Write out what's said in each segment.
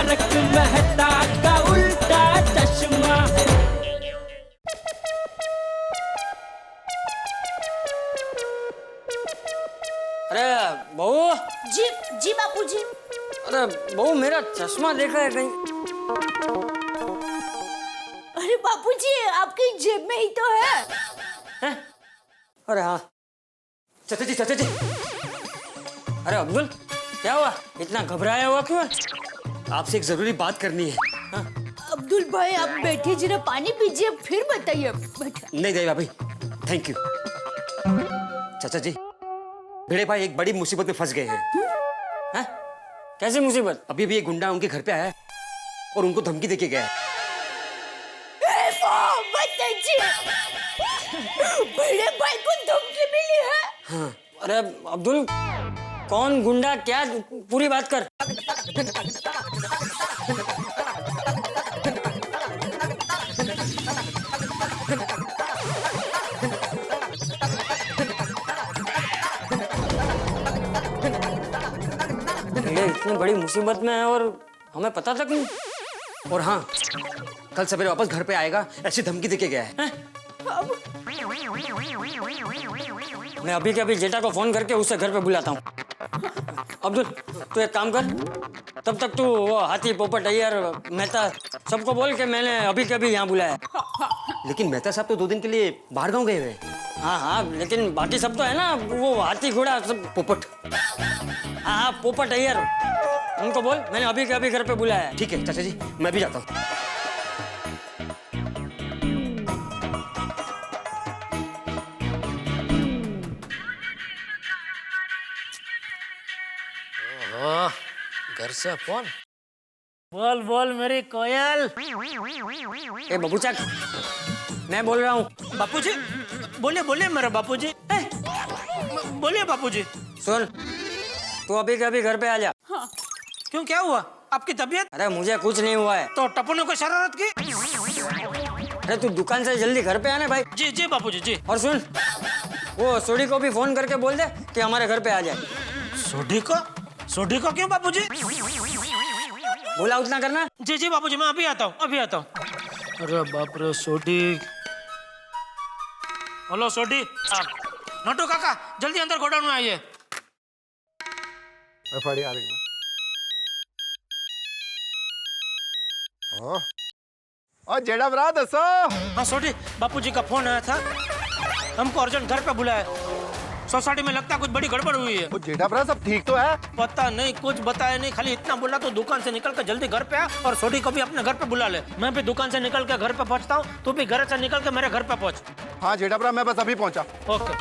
तारक मेहता का उल्टा चश्मा। अरे बहू। जी जी बापूजी। अरे बहू, मेरा चश्मा देखा है कहीं? अरे बापूजी, आपकी जेब में ही तो है। हैं? अरे हाँ, चाचा जी चाचा जी। अरे अब्दुल, क्या हुआ? इतना घबराया हुआ क्यों है? आपसे एक जरूरी बात करनी है। हाँ? अब्दुल भाई, आप बैठे, जरा पानी पीजिए फिर बताइए। नहीं देवा भाई, थैंक यू। चाचा जी, भिड़े भाई एक बड़ी मुसीबत में फंस गए हैं। हैं? कैसी मुसीबत? अभी भी एक गुंडा उनके घर पे आया है और उनको धमकी देके गया है। बड़े भाई को धमकी मिली है? हाँ। अरे अब्दुल, कौन गुंडा, क्या, पूरी बात कर। इतनी बड़ी मुसीबत में है और हमें पता तक नहीं। और हाँ, कल सवेरे वापस घर पे आएगा ऐसी धमकी देके गया है। मैं अभी के अभी जेठा को फोन करके उसे घर पे बुलाता हूँ। अब्दुल, तू एक काम कर, तब तक तू वो हाथी, पोपट, अय्यर, मेहता सबको बोल के मैंने अभी के अभी यहाँ बुलाया। लेकिन मेहता साहब तो 2 दिन के लिए बाहर गाँव गए हुए। हाँ हाँ, लेकिन बाकी सब तो है ना, वो हाथी, घोड़ा, सब, पोपट। हाँ हाँ, पोपट, अय्यर, उनको बोल मैंने अभी के अभी घर पे बुलाया। ठीक है चाचा जी, मैं भी जाता हूँ। घर से फोन। बोल बोल मेरी कोयल। ए बबूचा, मैं बोल रहा हूँ। बापूजी, बोले बोले मेरे बापूजी। बोलिए बापूजी। सुन, तू अभी के अभी घर पे आ जा। हाँ। क्यों, क्या हुआ? आपकी तबीयत? अरे मुझे कुछ नहीं हुआ है। तो टप्पू ने कोई शरारत की? अरे तू दुकान से जल्दी घर पे आना भाई। जी जी बापूजी जी। और सुन, वो सोडी को भी फोन करके बोल दे कि हमारे घर पे आ जाए। सोडी को? सोडी को क्यों बापूजी? बोला उतना करना। जी जी बापूजी, मैं अभी आता हूँ, अभी आता हूँ। अरे बाप रे, सोडी। हेलो सोडी। नटू काका, जल्दी अंदर गोडाउन में आइए। पड़ी आ रही है। और जेड़ा भरा दसो। हाँ सोडी, बापूजी का फोन आया था, हमको अर्जेंट घर पे बुलाया। सोसाइटी में लगता है कुछ बड़ी गड़बड़ हुई है। वो जेड़ा भरा सब ठीक तो है? पता नहीं, कुछ बताया नहीं, खाली इतना बोला तो दुकान से निकल कर जल्दी घर पे आ और सोडी को भी अपने घर पे बुला ले। मैं भी दुकान से निकल के घर पे पहुंचता हूँ, तू भी घर से निकल के मेरे घर पे पहुंच। हाँ जेड़ा भरा, मैं बस अभी पहुंचा। ओके।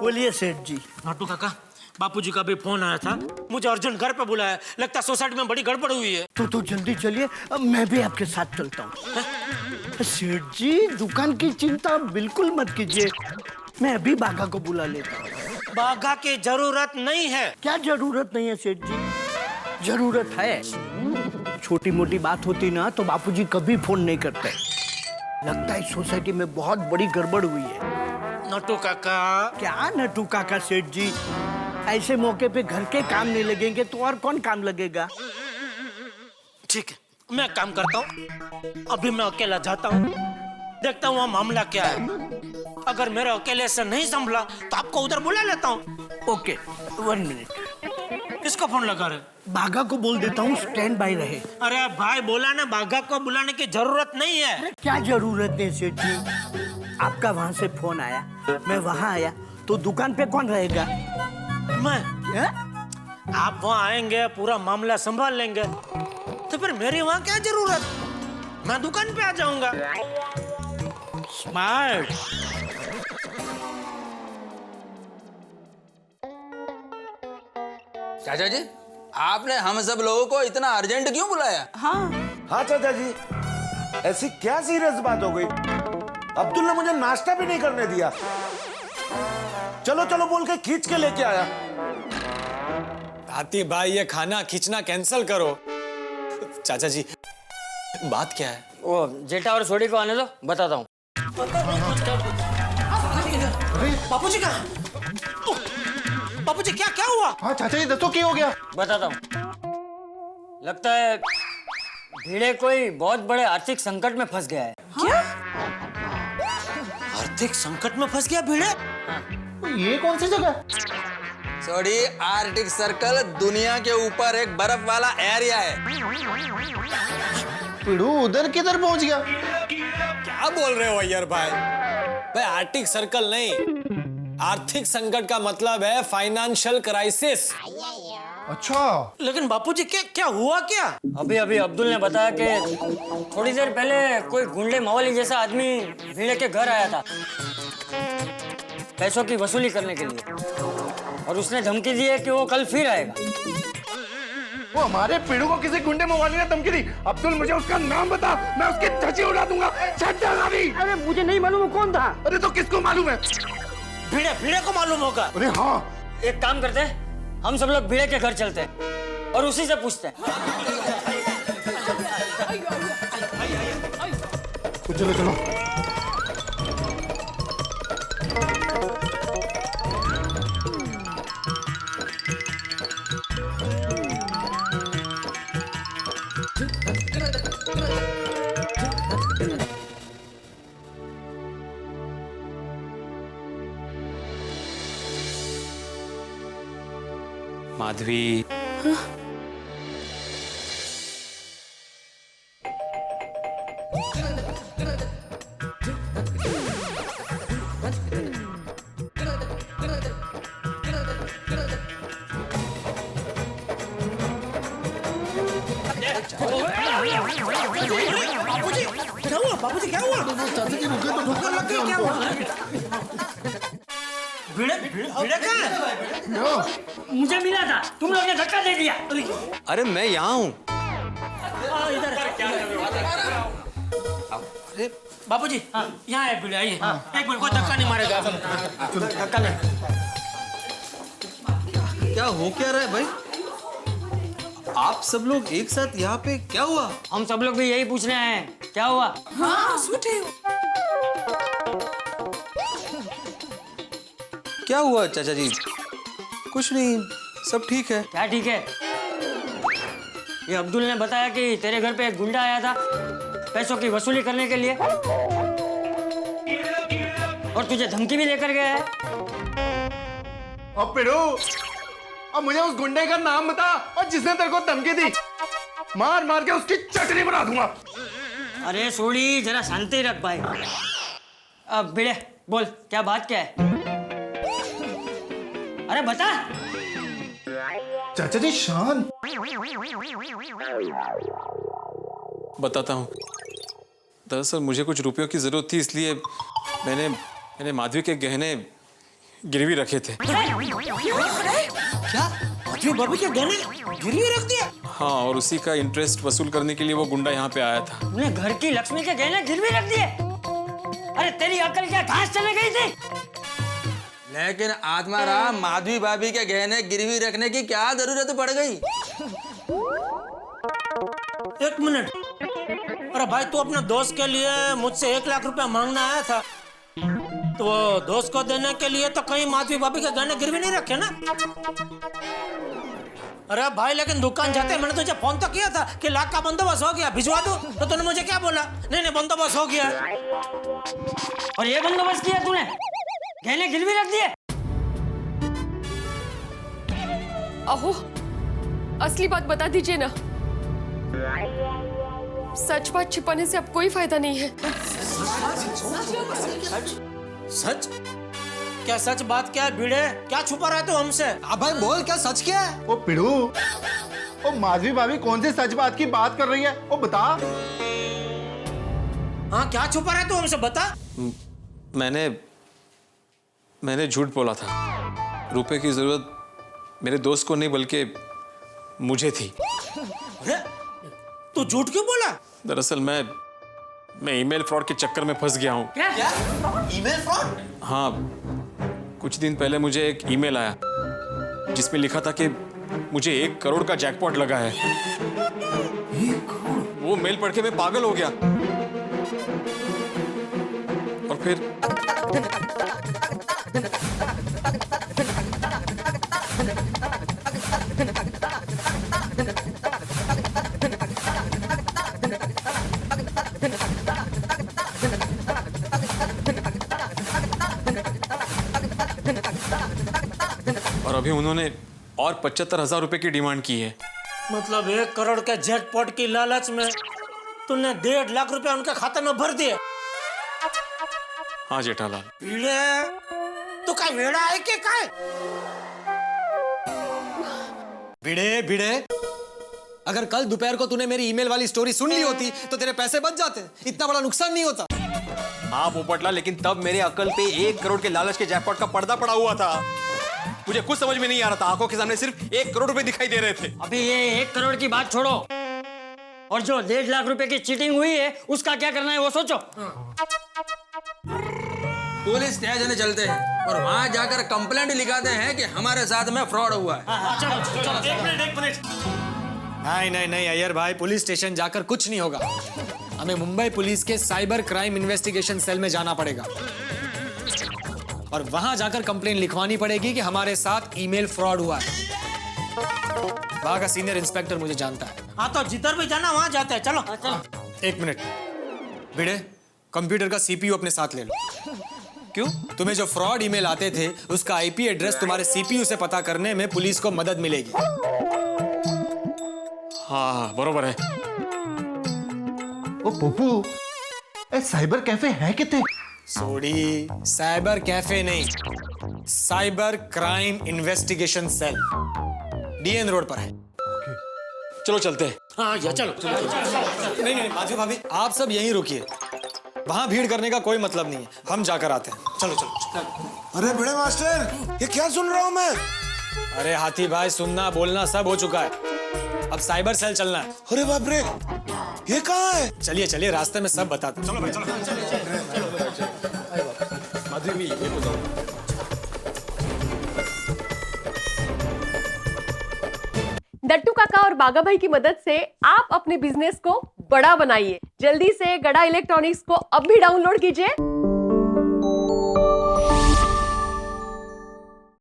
बोलिए सेठ जी। नाटू काका, बापूजी का भी फोन आया था, मुझे अर्जेंट घर पे बुलाया, लगता है सोसाइटी में बड़ी गड़बड़ हुई है। तो जल्दी चलिए, अब मैं भी आपके साथ चलता हूँ। सेठ जी, दुकान की चिंता बिल्कुल मत कीजिए, मैं अभी बाघा को बुला लेता हूँ। बाघा की जरूरत नहीं है। क्या जरूरत नहीं है सेठ जी? जरूरत है। छोटी मोटी बात होती ना तो बापूजी कभी फोन नहीं करते। लगता है सोसाइटी में बहुत बड़ी गड़बड़ हुई है। नटू काका। क्या नटू काका सेठ जी? ऐसे मौके पे घर के काम नहीं लगेंगे तो और कौन काम लगेगा? ठीक है, मैं काम करता हूँ, अभी मैं अकेला जाता हूँ, देखता हूँ वहाँ मामला क्या है। अगर मेरे अकेले से नहीं संभला तो आपको उधर बुला लेता हूँ। Okay, 1 minute. किसको फोन लगा रहे? बाघा को बोल देता हूँ स्टैंड बाय रहे। अरे भाई, बोला ना, बाघा को बुलाने की जरूरत नहीं है। क्या जरूरत है सेठ जी? आपका वहाँ से फोन आया, मैं वहाँ आया, तो दुकान पे कौन रहेगा? मैं? है? आप वहाँ आएंगे, पूरा मामला संभाल लेंगे, तो फिर मेरी वहाँ क्या जरूरत? मैं दुकान पे आ जाऊंगा। स्मार्ट। चाचा जी, आपने हम सब लोगों को इतना अर्जेंट क्यों बुलाया? हाँ चाचा जी, ऐसी क्या सीरियस बात हो गई? अब्दुल ने मुझे नाश्ता भी नहीं करने दिया। चलो चलो बोल के खींच के लेके आया। हाथी भाई, ये खाना खींचना कैंसिल करो। चाचा जी, बात क्या है? वो जेठा और सोडी को आने दो, बताता हूँ। बापूजी कहाँ? बापूजी, क्या क्या हुआ? हाँ चाचा जी, दसो क्या हो गया? बताता हूँ। लगता है भिड़े कोई बहुत बड़े आर्थिक संकट में फंस गया है। आर्थिक संकट में फंस गया भिड़े? ये कौन सी जगह? सॉरी, आर्टिक सर्कल दुनिया के ऊपर एक बर्फ वाला एरिया है। पिड़ू उधर किधर पहुंच गया? क्या बोल रहे हो अय्यर भाई? भाई आर्टिक सर्कल नहीं, आर्थिक संकट का मतलब है फाइनेंशियल क्राइसिस। अच्छा, लेकिन बापूजी क्या हुआ क्या? अभी अभी अब्दुल ने बताया कि थोड़ी देर पहले कोई गुंडे मवाली जैसा आदमी भिड़े के घर आया था पैसों की वसूली करने के लिए, और उसने धमकी दी है कि वो कल फिर आएगा। वो हमारे पीड़ू को किसी गुंडे मवाली ने धमकी दी। अब्दुल, मुझे उसका नाम बता, मैं उसकी धज्जी उड़ा दूंगा। अरे मुझे नहीं मालूम वो कौन था। अरे तो किसको मालूम है? भिड़े को मालूम होगा। अरे हाँ, एक काम करते हैं, हम सब लोग भिड़े के घर चलते हैं और उसी से पूछते हैं। तो चलो चलो। माधवी, बापूजी क्या हुआ? ठोकर लग गई, क्या हुआ? भिड़े कहाँ है? मुझे मिला था, तुम लोग ने धक्का दे दिया। अरे मैं यहाँ हूँ। अरे बापूजी, यहाँ है भिड़े, आइए। एक मिनट, कोई धक्का नहीं मारेगा। धक्का नहीं। क्या हो क्या रहा है भाई? आप सब लोग एक साथ यहाँ पे, क्या हुआ? हम सब लोग भी यही पूछने आए हैं, क्या हुआ? क्या हुआ चाचा जी? कुछ नहीं, सब ठीक है। क्या ठीक है? ये अब्दुल ने बताया कि तेरे घर पे एक गुंडा आया था पैसों की वसूली करने के लिए, और तुझे धमकी भी लेकर गया है। अब पिड़ू, अब मुझे उस गुंडे का नाम बता और जिसने तेरे को धमकी दी। मार मार के उसकी चटनी बना दूंगा। अरे सोड़ी, जरा शांति रख भाई। अब भिड़े बोल, क्या बात क्या है? अरे बता। चाचा जी शांत। बताता हूँ। दरअसल मुझे कुछ रुपयों की जरूरत थी, इसलिए मैंने माधवी के गहने गिरवी रखे थे। क्या? माधवी भाभी के गहने गिरवी रख दिया? हाँ, और उसी का इंटरेस्ट वसूल करने के लिए वो गुंडा यहाँ पे आया था। तूने घर की लक्ष्मी के गहने गिरवी रख दिए? अरे तेरी अकल क्या घास चले गई थी? लेकिन आत्मा राम, माधवी भाभी के गहने गिरवी रखने की क्या जरूरत पड़ गई? एक मिनट। अरे भाई, तू अपने दोस्त के लिए मुझसे 1 लाख रुपया मांगना आया था, तो वो दोस्त को देने के लिए तो कहीं माधवी भाभी के गहने गिरवी नहीं रखे ना? अरे भाई, लेकिन दुकान जाते मैंने तुझे फोन तो किया था कि लाख का बंदोबस्त हो गया, भिजवा दो, तो तूने मुझे क्या बोला? नहीं बंदोबस्त हो गया। और ये बंदोबस्त किया तूने? गहने गिरवी रख दिए? अहो, असली बात बता दीजिए ना। सच बात छिपाने से अब कोई फायदा नहीं है। सच? क्या सच बात क्या है भिड़े? क्या छुपा रहा है तू हमसे? अब भाई बोल, क्या सच क्या है? ओ पिड़ू, ओ माधवी भाभी कौन सी सच बात की बात कर रही है? ओ बता। हाँ, क्या छुपा रहा है तू हमसे, बता। मैंने झूठ बोला था। रुपए की जरूरत मेरे दोस्त को नहीं बल्कि मुझे थी। तू झूठ क्यों बोला? दरअसल मैं ईमेल फ्रॉड के चक्कर में फंस गया हूँ। क्या? Email fraud? हाँ, कुछ दिन पहले मुझे एक ईमेल आया जिसमें लिखा था कि मुझे 1 करोड़ का जैकपॉट लगा है। 1 करोड़? वो मेल पढ़ के मैं पागल हो गया, और फिर अभी उन्होंने और 75,000 रुपए की डिमांड की है। मतलब 1 करोड़ के जैकपॉट की लालच में तूने 1.5 लाख रुपए उनके खाते में भर दिए? हाँ जेठालाल। भिड़े तू का वेड़ा है कि काय? भिड़े भिड़े, अगर कल दोपहर को तूने मेरी ईमेल वाली स्टोरी सुन ली होती तो तेरे पैसे बच जाते, इतना बड़ा नुकसान नहीं होता। हाँ पोपटलाल, लेकिन तब मेरे अकल पे 1 करोड़ के लालच के जैकपॉट का पर्दा पड़ा हुआ था। मुझे कुछ समझ में नहीं आ रहा था, आंखों के सामने सिर्फ 1 करोड़ रुपए दिखाई दे रहे थे। अभी ये 1 करोड़ की बात छोड़ो और जो 1.5 लाख रुपए की चीटिंग हुई है उसका क्या करना है वो सोचो। पुलिस स्टेशन चलते हैं और वहां जाकर कंप्लेंट लिखाते हैं कि हमारे साथ में फ्रॉड हुआ है। एक मिनट। नहीं नहीं नहीं अय्यर भाई, पुलिस स्टेशन जाकर कुछ नहीं होगा। हमें मुंबई पुलिस के साइबर क्राइम इन्वेस्टिगेशन सेल में जाना पड़ेगा और वहां जाकर कंप्लेंट लिखवानी पड़ेगी कि हमारे साथ ईमेल फ्रॉड हुआ है। वहां का सीनियर इंस्पेक्टर मुझे जानता है। हाँ तो जिधर भी जाना वहां जाते हैं, चलो। 1 मिनट भिड़े, कंप्यूटर का सीपीयू अपने साथ ले लो। क्यों? तुम्हें जो फ्रॉड ईमेल आते थे उसका आईपी एड्रेस तुम्हारे सीपीयू से पता करने में पुलिस को मदद मिलेगी। हाँ बरोबर है। ओ पप्पू, ए साइबर कैफे है कितने? सोडी, साइबर कैफे नहीं, cyber crime investigation cell DN road पर है। चलो चलते हैं। हाँ या चलो। नहीं नहीं माधवी भाभी, आप सब यहीं रुकिए, वहां भीड़ करने का कोई मतलब नहीं है, हम जाकर आते हैं। चलो चलो। अरे बड़े मास्टर, ये क्या सुन रहा हूँ मैं? अरे हाथी भाई, सुनना बोलना सब हो चुका है, अब साइबर सेल चलना है। अरे बाप रे, ये कहाँ है? चलिए चलिए, रास्ते में सब बताते हैं। चलो भाई चलो। नट्टू काका और बागा भाई की मदद से आप अपने बिजनेस को बड़ा बनाइए। जल्दी से गड़ा इलेक्ट्रॉनिक्स को अब भी डाउनलोड कीजिए।